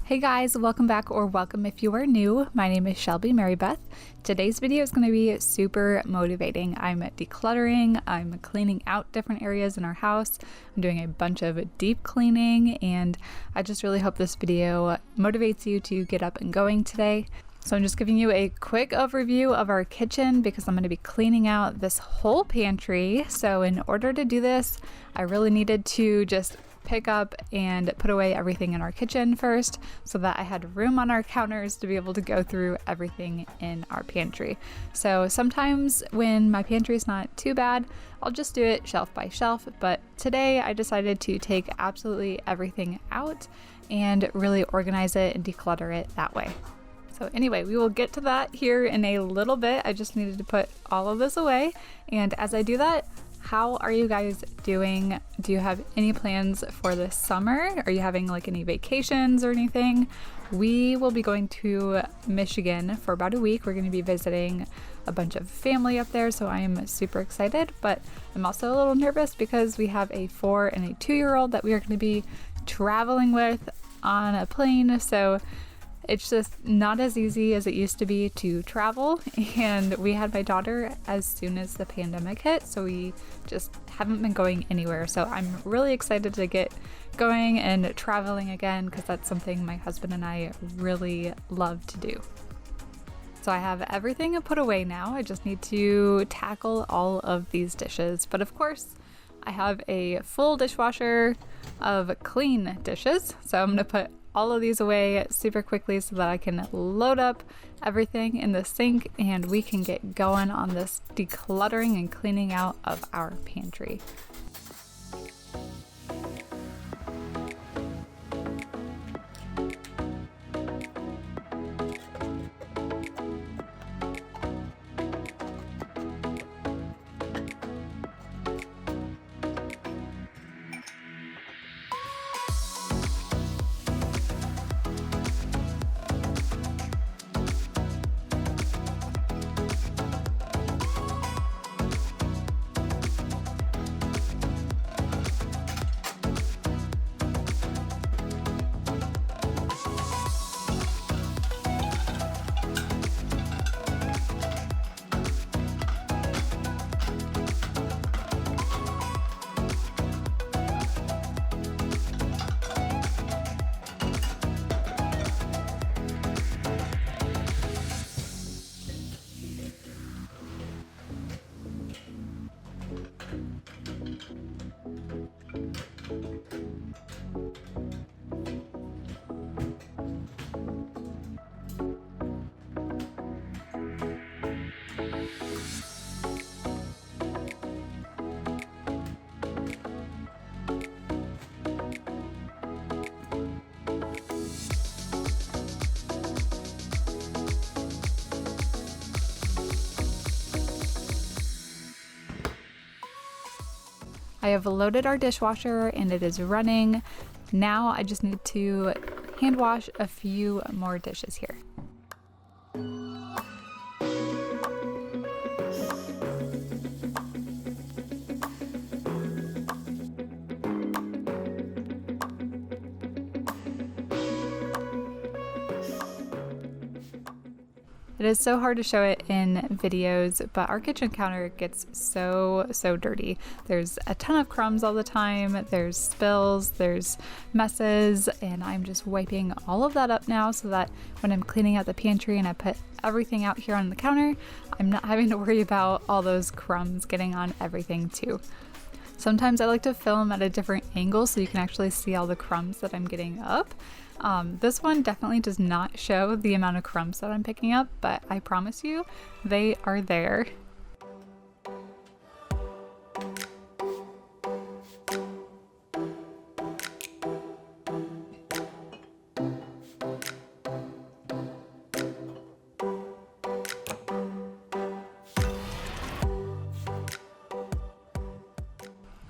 Hey guys, welcome back, or welcome if you are new. My name is Shelby Marybeth. Today's video is going to be super motivating. I'm decluttering, I'm cleaning out different areas in our house, I'm doing a bunch of deep cleaning, and I just really hope this video motivates you to get up and going today. So I'm just giving you a quick overview of our kitchen because I'm going to be cleaning out this whole pantry. So in order to do this, I really needed to just pick up and put away everything in our kitchen first so that I had room on our counters to be able to go through everything in our pantry. So sometimes when my pantry is not too bad, I'll just do it shelf by shelf, but today I decided to take absolutely everything out and really organize it and declutter it that way. So anyway, we will get to that here in a little bit. I just needed to put all of this away, and as I do that, how are you guys doing? Do you have any plans for this summer? Are you having like any vacations or anything? We will be going to Michigan for about a week. We're going to be visiting a bunch of family up there, so I am super excited, but I'm also a little nervous because we have a 4 and a 2-year-old that we are going to be traveling with on a plane. So it's just not as easy as it used to be to travel, and we had my daughter as soon as the pandemic hit, so we just haven't been going anywhere. So I'm really excited to get going and traveling again because that's something my husband and I really love to do. So I have everything put away now. I just need to tackle all of these dishes, but of course I have a full dishwasher of clean dishes, so I'm gonna put all of these away super quickly so that I can load up everything in the sink and we can get going on this decluttering and cleaning out of our pantry. I have loaded our dishwasher and it is running. Now I just need to hand wash a few more dishes here. It is so hard to show it in videos, but our kitchen counter gets so dirty. There's a ton of crumbs all the time, there's spills, there's messes, and I'm just wiping all of that up now so that when I'm cleaning out the pantry and I put everything out here on the counter, I'm not having to worry about all those crumbs getting on everything too. Sometimes I like to film at a different angle so you can actually see all the crumbs that I'm getting up. This one definitely does not show the amount of crumbs that I'm picking up, but I promise you, they are there.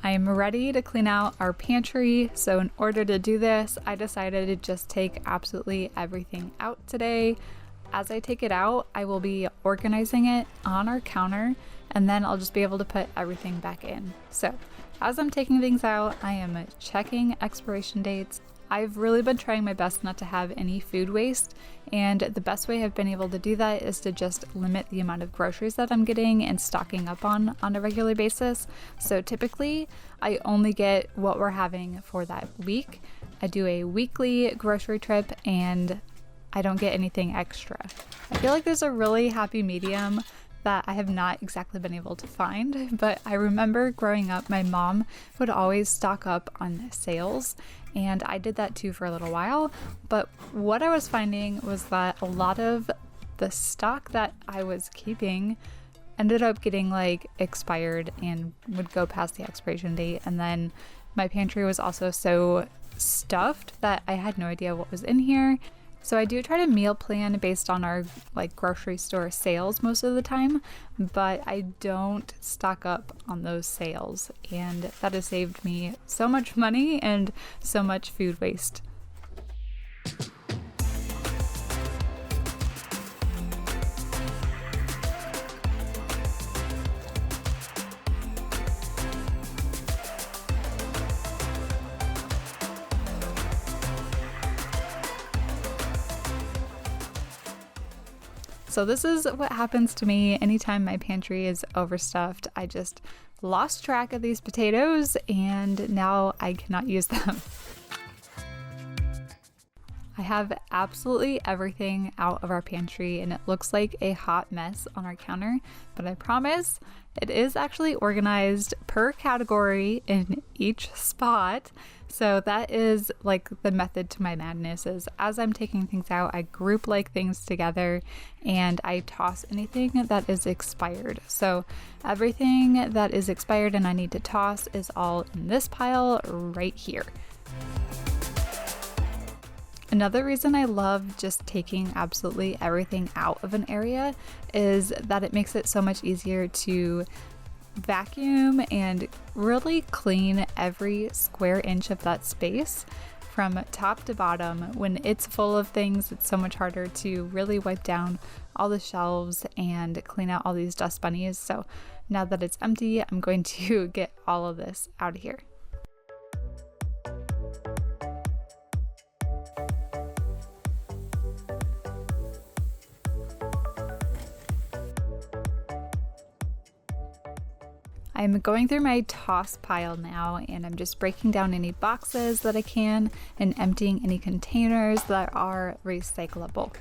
I'm ready to clean out our pantry, so in order to do this, I decided to just take absolutely everything out today. As I take it out, I will be organizing it on our counter, and then I'll just be able to put everything back in. So as I'm taking things out, I am checking expiration dates I've really been trying my best not to have any food waste, and the best way I've been able to do that is to just limit the amount of groceries that I'm getting and stocking up on a regular basis. So typically I only get what we're having for that week. I do a weekly grocery trip and I don't get anything extra. I feel like there's a really happy medium that I have not exactly been able to find, but I remember growing up, my mom would always stock up on sales, and I did that too for a little while. But what I was finding was that a lot of the stock that I was keeping ended up getting like expired and would go past the expiration date, and then my pantry was also so stuffed that I had no idea what was in here. So I do try to meal plan based on our like grocery store sales most of the time, but I don't stock up on those sales, and that has saved me so much money and so much food waste. So this is what happens to me anytime my pantry is overstuffed. I just lost track of these potatoes and now I cannot use them. I have absolutely everything out of our pantry and it looks like a hot mess on our counter, but I promise it is actually organized per category in each spot. So that is like the method to my madness, is as I'm taking things out, I group like things together and I toss anything that is expired. So everything that is expired and I need to toss is all in this pile right here. Another reason I love just taking absolutely everything out of an area is that it makes it so much easier to vacuum and really clean every square inch of that space from top to bottom. When it's full of things, it's so much harder to really wipe down all the shelves and clean out all these dust bunnies. So now that it's empty, I'm going to get all of this out of here. I'm going through my toss pile now and I'm just breaking down any boxes that I can and emptying any containers that are recyclable.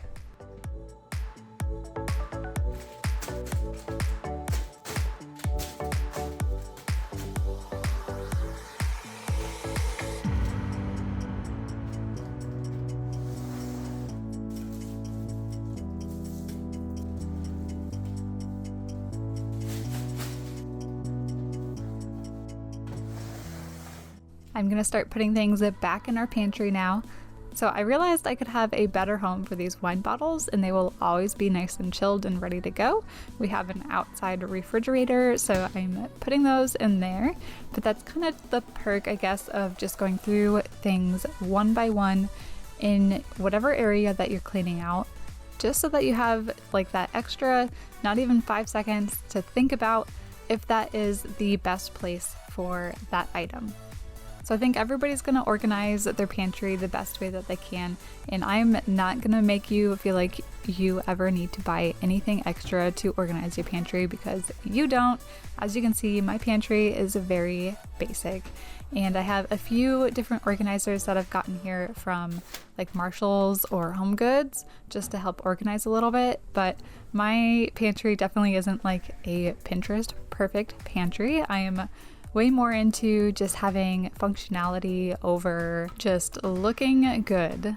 I'm gonna start putting things back in our pantry now. So I realized I could have a better home for these wine bottles and they will always be nice and chilled and ready to go. We have an outside refrigerator, so I'm putting those in there. But that's kind of the perk, I guess, of just going through things one by one in whatever area that you're cleaning out, just so that you have like that extra, not even 5 seconds to think about if that is the best place for that item. So I think everybody's going to organize their pantry the best way that they can, and I'm not going to make you feel like you ever need to buy anything extra to organize your pantry, because you don't. As you can see, my pantry is very basic, and I have a few different organizers that I've gotten here from like Marshall's or Home Goods just to help organize a little bit, but my pantry definitely isn't like a Pinterest perfect pantry. I am way more into just having functionality over just looking good.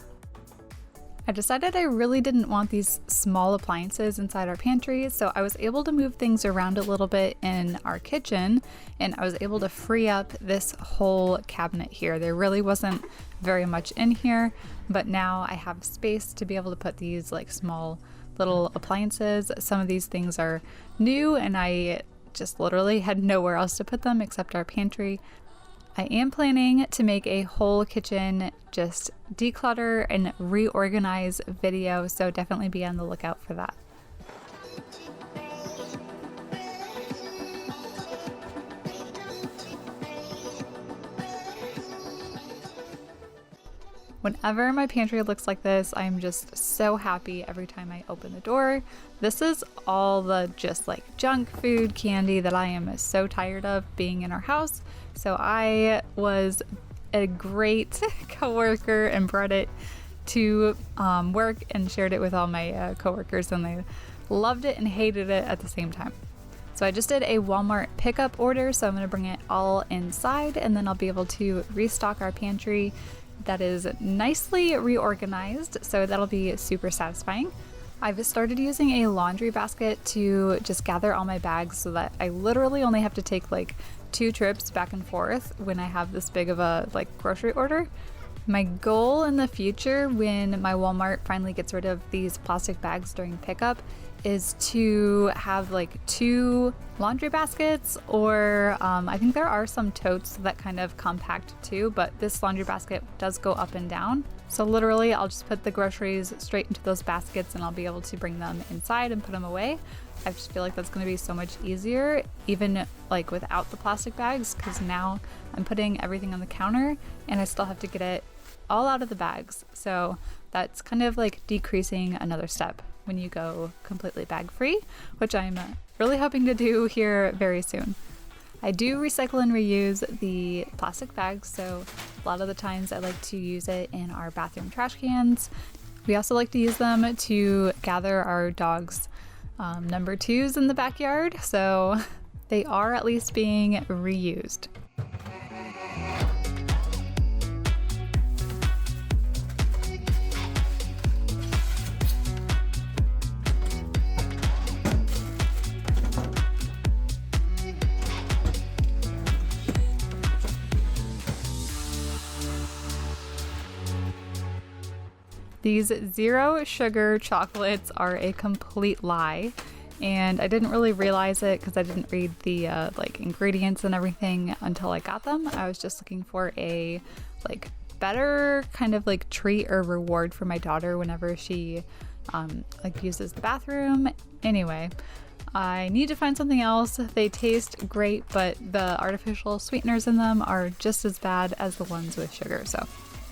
I decided I really didn't want these small appliances inside our pantry, so I was able to move things around a little bit in our kitchen, and I was able to free up this whole cabinet here. There really wasn't very much in here, but now I have space to be able to put these like small little appliances. Some of these things are new and I just literally had nowhere else to put them except our pantry. I am planning to make a whole kitchen just declutter and reorganize video, so definitely be on the lookout for that. Whenever my pantry looks like this, I'm just so happy every time I open the door. This is all the just like junk food, candy that I am so tired of being in our house. So I was a great coworker and brought it to work and shared it with all my coworkers, and they loved it and hated it at the same time. So I just did a Walmart pickup order, so I'm going to bring it all inside, and then I'll be able to restock our pantry that is nicely reorganized, so that'll be super satisfying. I've started using a laundry basket to just gather all my bags so that I literally only have to take like 2 trips back and forth when I have this big of a like grocery order. My goal in the future, when my Walmart finally gets rid of these plastic bags during pickup, is to have like 2 laundry baskets, or I think there are some totes that kind of compact too, but this laundry basket does go up and down. So literally I'll just put the groceries straight into those baskets and I'll be able to bring them inside and put them away. I just feel like that's going to be so much easier, even like without the plastic bags, because now I'm putting everything on the counter and I still have to get it all out of the bags. So that's kind of like decreasing another step when you go completely bag free, which I'm really hoping to do here very soon. I do recycle and reuse the plastic bags, so a lot of the times I like to use it in our bathroom trash cans. We also like to use them to gather our dogs' number 2s in the backyard, so they are at least being reused. These 0 sugar chocolates are a complete lie, and I didn't really realize it because I didn't read the like ingredients and everything until I got them. I was just looking for a like better kind of like treat or reward for my daughter whenever she like uses the bathroom. Anyway, I need to find something else. They taste great, but the artificial sweeteners in them are just as bad as the ones with sugar. So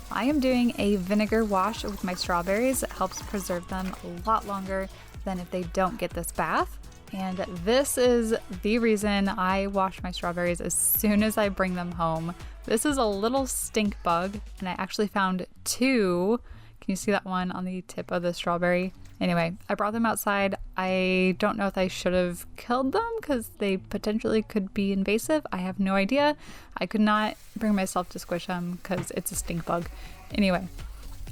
I am doing a vinegar wash with my strawberries. It helps preserve them a lot longer than if they don't get this bath. And this is the reason I wash my strawberries as soon as I bring them home. This is a little stink bug, and I actually found 2. Can you see that one on the tip of the strawberry? Anyway, I brought them outside. I don't know if I should have killed them because they potentially could be invasive. I have no idea. I could not bring myself to squish them because it's a stink bug. Anyway,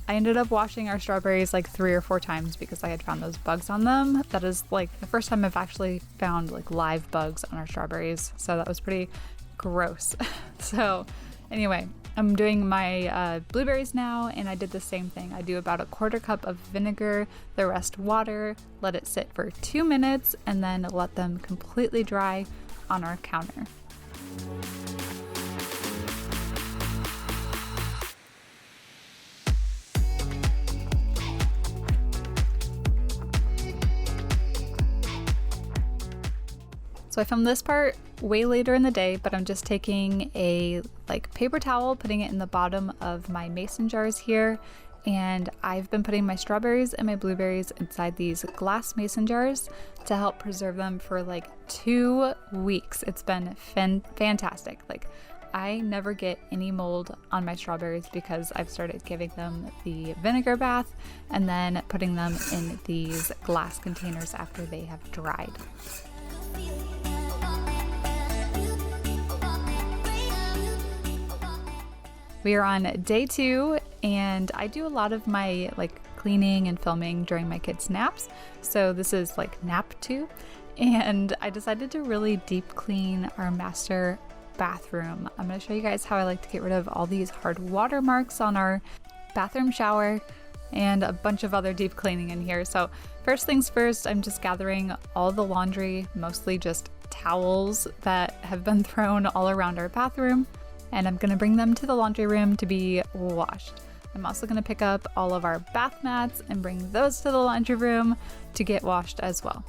I ended up washing our strawberries like 3 or 4 times because I had found those bugs on them. That is like the first time I've actually found like live bugs on our strawberries. So that was pretty gross. So anyway, I'm doing my blueberries now, and I did the same thing. I do about a 1/4 cup of vinegar, the rest water, let it sit for 2 minutes, and then let them completely dry on our counter. So I filmed this part way later in the day, but I'm just taking a like paper towel, putting it in the bottom of my mason jars here, and I've been putting my strawberries and my blueberries inside these glass mason jars to help preserve them for like 2 weeks. It's been fantastic. Like, I never get any mold on my strawberries because I've started giving them the vinegar bath and then putting them in these glass containers after they have dried. We are on day 2, and I do a lot of my like cleaning and filming during my kids' naps. So this is like nap 2, and I decided to really deep clean our master bathroom. I'm going to show you guys how I like to get rid of all these hard watermarks on our bathroom shower and a bunch of other deep cleaning in here. So first things first, I'm just gathering all the laundry, mostly just towels that have been thrown all around our bathroom, and I'm gonna bring them to the laundry room to be washed. I'm also gonna pick up all of our bath mats and bring those to the laundry room to get washed as well.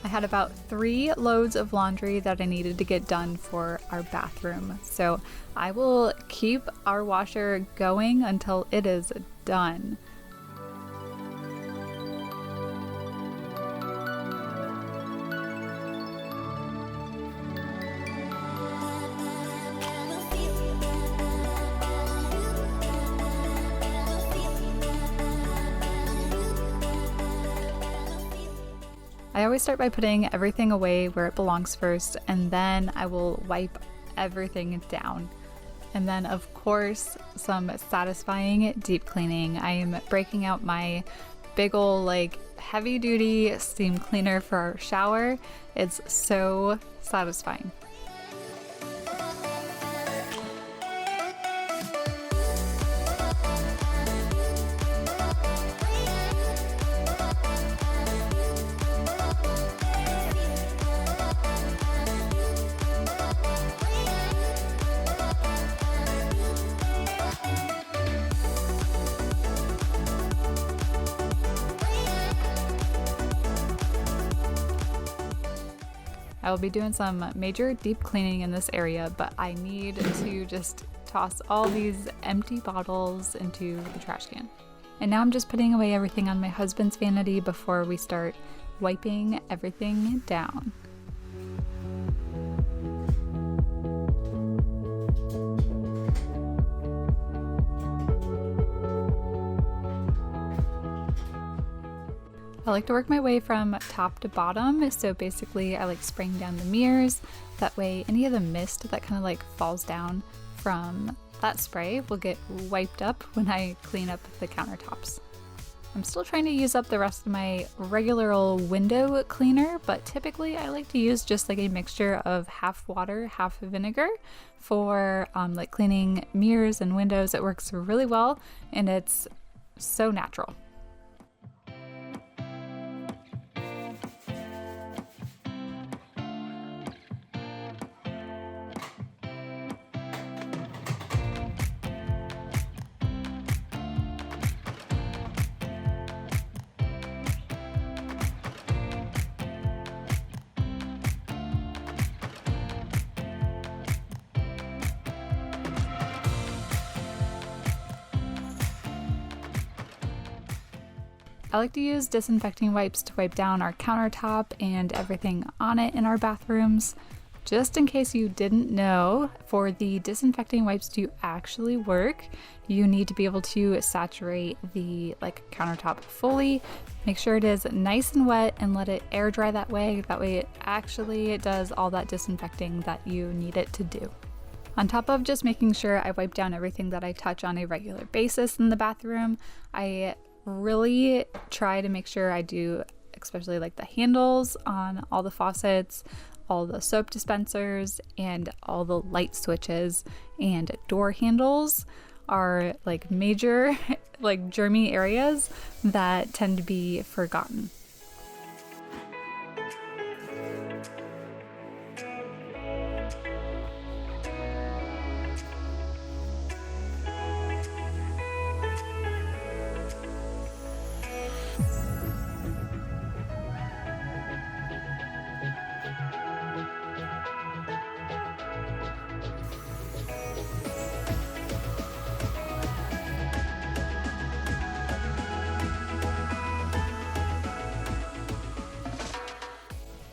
I had about 3 loads of laundry that I needed to get done for our bathroom. So I will keep our washer going until it is done. I always start by putting everything away where it belongs first, and then I will wipe everything down. And then, of course, some satisfying deep cleaning. I am breaking out my big ol' heavy duty steam cleaner for our shower. It's so satisfying. I will be doing some major deep cleaning in this area, but I need to just toss all these empty bottles into the trash can. And now I'm just putting away everything on my husband's vanity before we start wiping everything down. I like to work my way from top to bottom, so basically I like spraying down the mirrors. That way any of the mist that kind of falls down from that spray will get wiped up when I clean up the countertops. I'm still trying to use up the rest of my regular old window cleaner, but typically I like to use just a mixture of half water, half vinegar for cleaning mirrors and windows. It works really well and it's so natural. I like to use disinfecting wipes to wipe down our countertop and everything on it in our bathrooms. Just in case you didn't know, for the disinfecting wipes to actually work, you need to be able to saturate the countertop fully. Make sure it is nice and wet and let it air dry that way. That way it actually does all that disinfecting that you need it to do. On top of just making sure I wipe down everything that I touch on a regular basis in the bathroom, I really try to make sure I do, especially the handles on all the faucets, all the soap dispensers, and all the light switches and door handles are major germy areas that tend to be forgotten.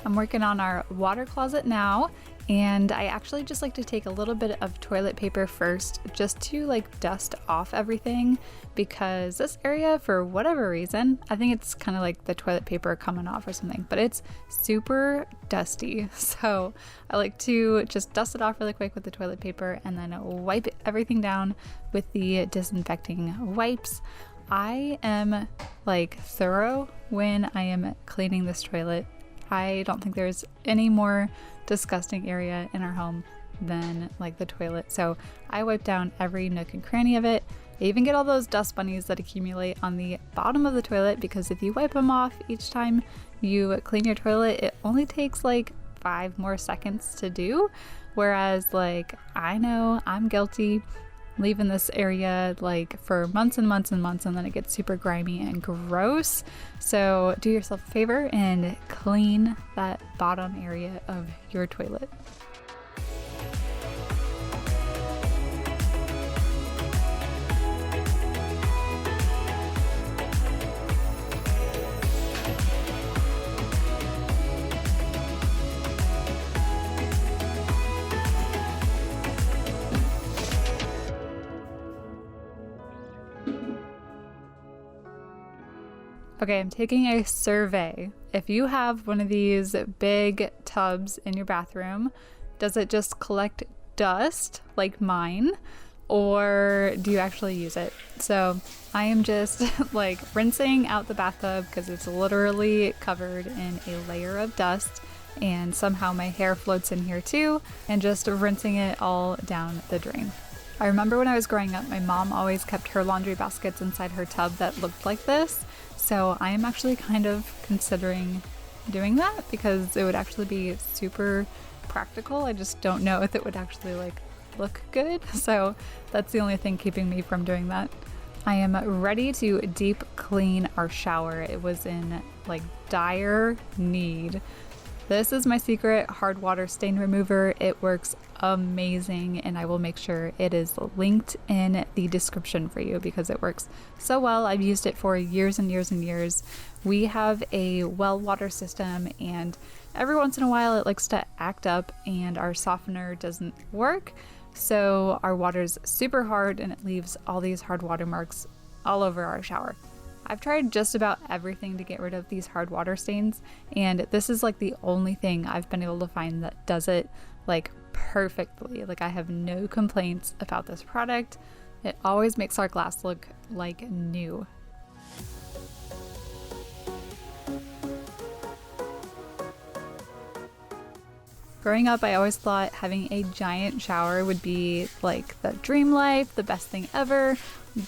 I'm working on our water closet now, and I actually just like to take a little bit of toilet paper first just to dust off everything, because this area, for whatever reason, I think it's kind of the toilet paper coming off or something, but it's super dusty. So I like to just dust it off really quick with the toilet paper and then wipe everything down with the disinfecting wipes. I am thorough when I am cleaning this toilet. I don't think there's any more disgusting area in our home than the toilet. So I wipe down every nook and cranny of it. I even get all those dust bunnies that accumulate on the bottom of the toilet, because if you wipe them off each time you clean your toilet, it only takes 5 more seconds to do. Whereas I know I'm guilty. leave in this area like for months and months and months, and then it gets super grimy and gross. So do yourself a favor and clean that bottom area of your toilet. Okay, I'm taking a survey. If you have one of these big tubs in your bathroom, does it just collect dust like mine, or do you actually use it? So I am just like rinsing out the bathtub because it's literally covered in a layer of dust, and somehow my hair floats in here too, and just rinsing it all down the drain. I remember when I was growing up, my mom always kept her laundry baskets inside her tub that looked like this. So I am actually kind of considering doing that because it would actually be super practical. I just don't know if it would actually like look good. So that's the only thing keeping me from doing that. I am ready to deep clean our shower. It was in like dire need. This is my secret hard water stain remover. It works amazing, and I will make sure it is linked in the description for you because it works so well. I've used it for years and years and years. We have a well water system, and every once in a while it likes to act up and our softener doesn't work. So our water's super hard and it leaves all these hard water marks all over our shower. I've tried just about everything to get rid of these hard water stains, and this is like the only thing I've been able to find that does it like perfectly. Like I have no complaints about this product. It always makes our glass look like new. Growing up, I always thought having a giant shower would be like the dream life, the best thing ever.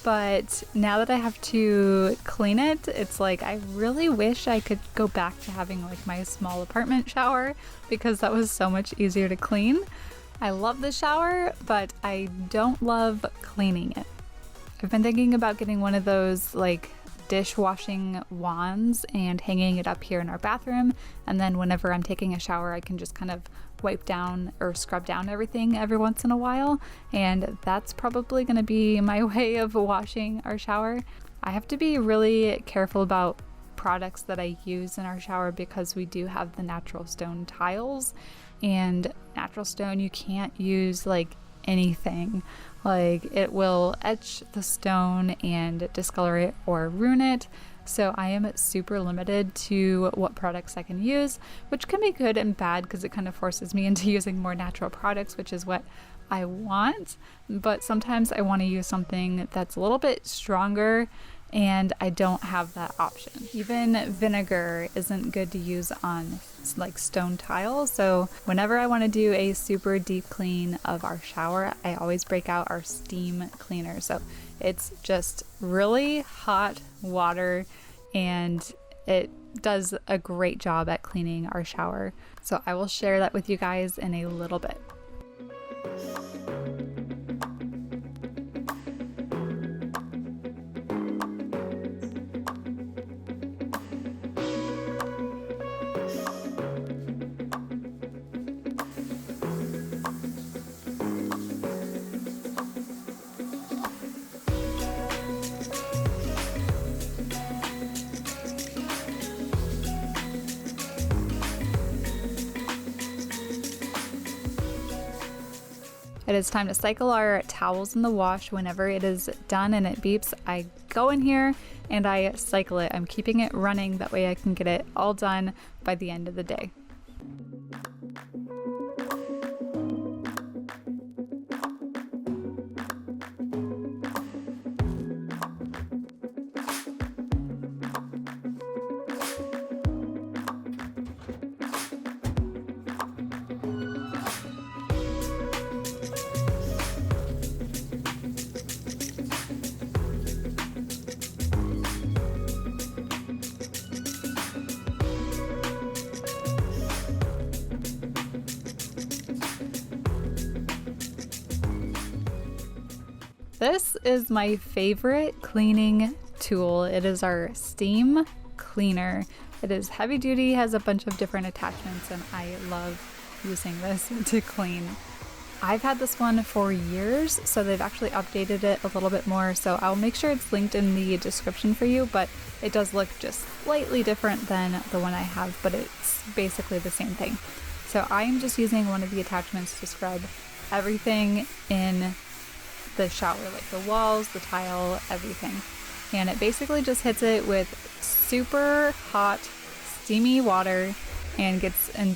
But now that I have to clean it, it's like I really wish I could go back to having like my small apartment shower because that was so much easier to clean. I love the shower, but I don't love cleaning it. I've been thinking about getting one of those like dishwashing wands and hanging it up here in our bathroom, and then whenever I'm taking a shower I can just kind of wipe down or scrub down everything every once in a while, and that's probably going to be my way of washing our shower. I have to be really careful about products that I use in our shower because we do have the natural stone tiles, and natural stone you can't use like anything. Like it will etch the stone and discolor it or ruin it. So I am super limited to what products I can use, which can be good and bad because it kind of forces me into using more natural products, which is what I want. But sometimes I want to use something that's a little bit stronger and I don't have that option. Even vinegar isn't good to use on like stone tiles. So whenever I want to do a super deep clean of our shower, I always break out our steam cleaner. So it's just really hot water and it does a great job at cleaning our shower. So I will share that with you guys in a little bit. It is time to cycle our towels in the wash. Whenever it is done and it beeps, I go in here and I cycle it. I'm keeping it running, that way I can get it all done by the end of the day. This is my favorite cleaning tool. It is our steam cleaner. It is heavy duty, has a bunch of different attachments, and I love using this to clean. I've had this one for years, so they've actually updated it a little bit more, so I'll make sure it's linked in the description for you, but it does look just slightly different than the one I have, but it's basically the same thing. So I'm just using one of the attachments to scrub everything in the shower, like the walls, the tile, everything. And it basically just hits it with super hot, steamy water and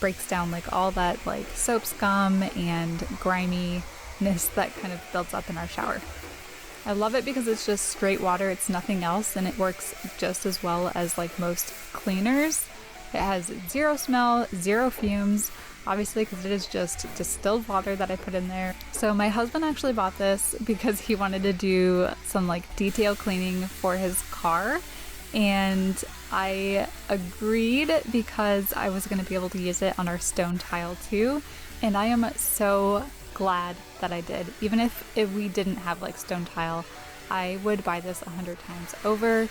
breaks down like all that like soap scum and griminess that kind of builds up in our shower. I love it because it's just straight water, it's nothing else, and it works just as well as like most cleaners. It has zero smell, zero fumes, obviously because it is just distilled water that I put in there. So my husband actually bought this because he wanted to do some like detail cleaning for his car, and I agreed because I was going to be able to use it on our stone tile too, and I am so glad that I did. Even if we didn't have like stone tile, I would buy this 100 times over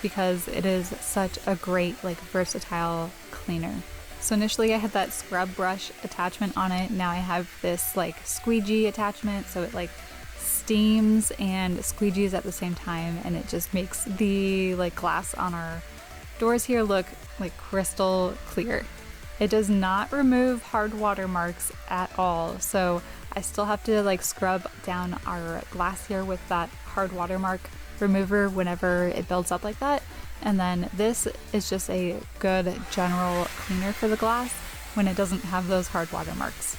because it is such a great like versatile cleaner. So initially I had that scrub brush attachment on it. Now I have this like squeegee attachment, so it like steams and squeegees at the same time, and it just makes the like glass on our doors here look like crystal clear. It does not remove hard watermarks at all, so I still have to like scrub down our glass here with that hard watermark remover whenever it builds up like that. And then this is just a good general cleaner for the glass when it doesn't have those hard watermarks.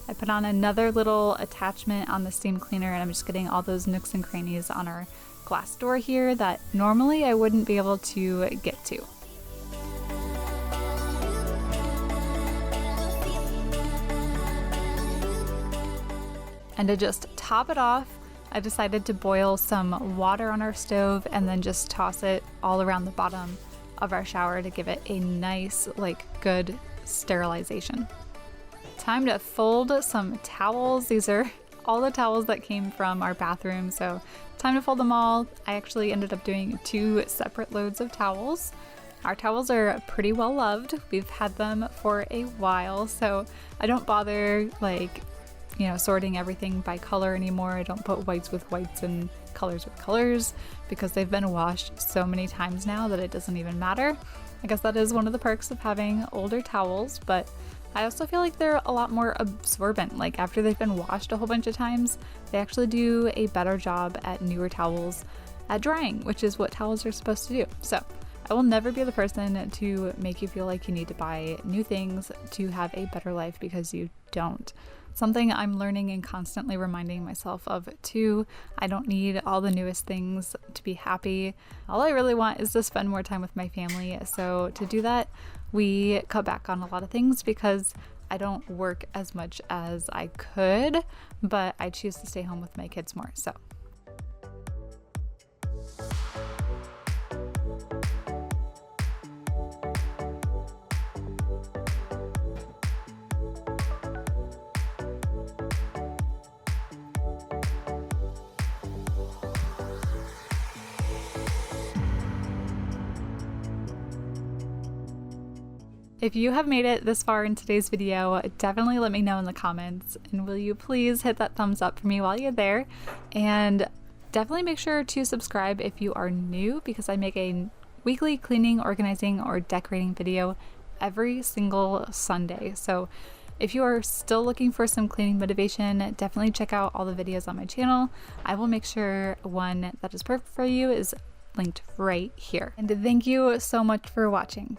I put on another little attachment on the steam cleaner, and I'm just getting all those nooks and crannies on our glass door here that normally I wouldn't be able to get to. And to just top it off, I decided to boil some water on our stove and then just toss it all around the bottom of our shower to give it a nice, like, good sterilization. Time to fold some towels. These are all the towels that came from our bathroom, so time to fold them all. I actually ended up doing 2 separate loads of towels. Our towels are pretty well loved. We've had them for a while, so I don't bother like, sorting everything by color anymore. I don't put whites with whites and colors with colors because they've been washed so many times now that it doesn't even matter. I guess that is one of the perks of having older towels, but I also feel like they're a lot more absorbent. Like after they've been washed a whole bunch of times, they actually do a better job at newer towels at drying, which is what towels are supposed to do. So I will never be the person to make you feel like you need to buy new things to have a better life, because you don't. Something I'm learning and constantly reminding myself of too. I don't need all the newest things to be happy. All I really want is to spend more time with my family. So to do that, we cut back on a lot of things because I don't work as much as I could, but I choose to stay home with my kids more. So if you have made it this far in today's video, definitely let me know in the comments, and will you please hit that thumbs up for me while you're there, and definitely make sure to subscribe if you are new, because I make a weekly cleaning, organizing, or decorating video every single Sunday. So if you are still looking for some cleaning motivation, definitely check out all the videos on my channel. I will make sure one that is perfect for you is linked right here. And thank you so much for watching.